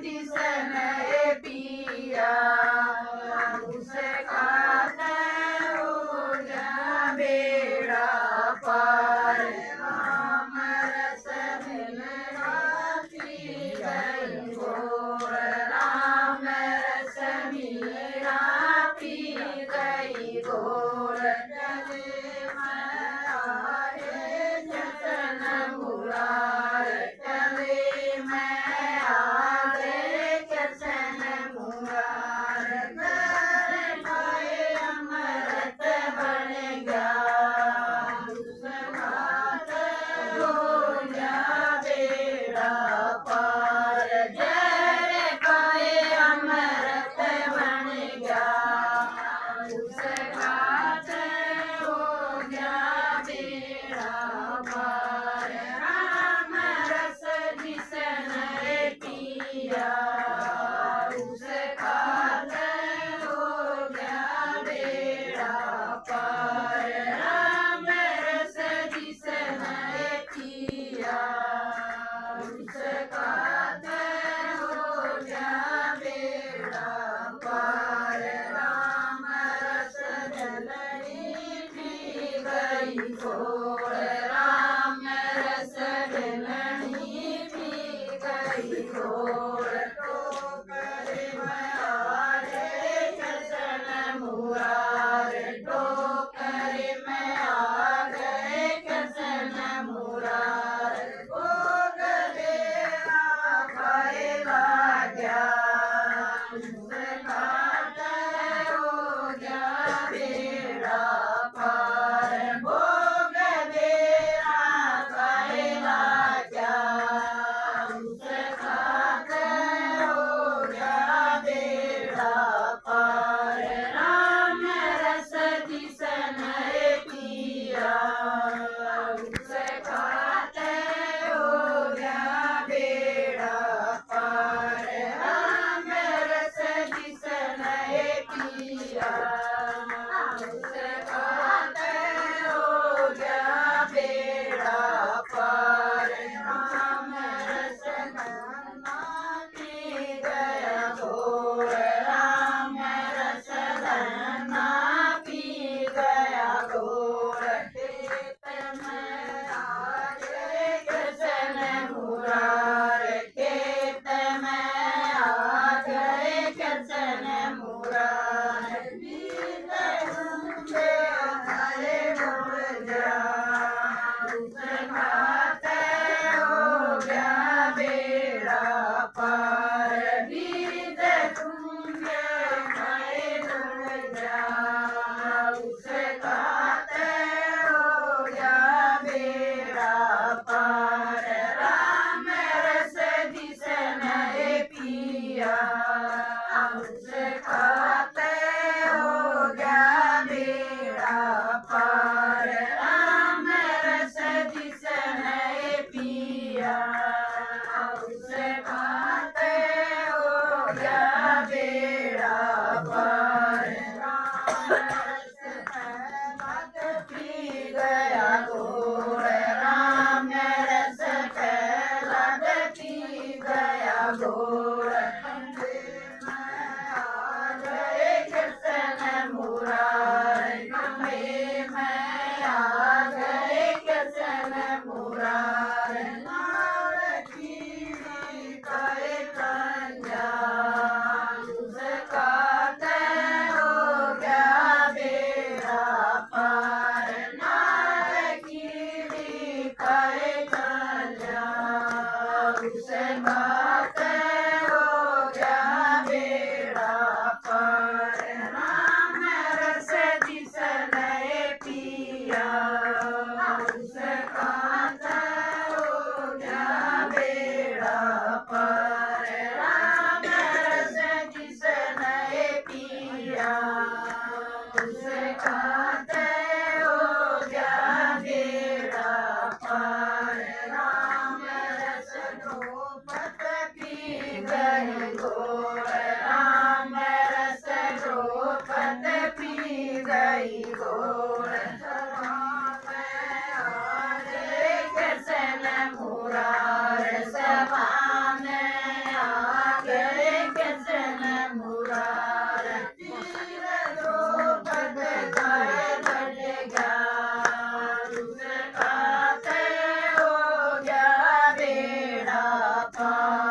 दिसन ए पिया उसे खाते हो गया बेड़ा पार राम रस मिलना पी गई घोर राम रस मिलना पी गई घोर चले मारे जतन मुरार चले मैं आगे जतन मुरार कर पाए अमृत बन गया उसका हो गया बेड़ा पार जय पाए अमृत बन गया उसका हो गया बेड़ा पार राम रस जिसन पिया उसका हो गया बेड़ा पार राम रस जिसन पिया उसका हो गया बेड़ा पार राम रस जलनी पी गई घोर राम रस जलनी पी गई घोर टोकर मारे कृष्ण मुरार टोकर में आ गए कृष्ण मुरार हो गए खाए लाग्या हो गया बेड़ा पार भोग बेड़ा खाए लाग्या खाते हो गया बेड़ा पार राम रस जिसन पिया उसे खाते हो गया बेड़ा पार राम रस जिसन पिया उसे खाते हो गया बेड़ा पार राम रस धन्ना पी गया घोर राम रस धन्ना पी गया घोर खेत में आगे कृष्ण मुरार खेत में आ गए कृष्ण मुरार बीत होंगे हरे डोल जा खाते हो गया बेड़ा पार बीत होंगे हरे डोल जा खाते हो गया बेड़ा पार राम रस जिसन पिया उसे खाते हो गया बेड़ा पार राम रस जिसन पिया उसे खाते हो गया बेड़ा पार राम रस मत पी गया घोर राम रस लग पी गया घोर कृष्ण मुरार में आ गए कृष्ण मुरार नाल की करे कंजा उसका हो गया बेड़ा पार नाल की करे कंजा उसका हो गया बेड़ा पार राम रस जिसन पिया उसका हो गया बेड़ा पार राम रस जिसन पिया उसका हो गया बेड़ा पार राम रस ध्रुपद पार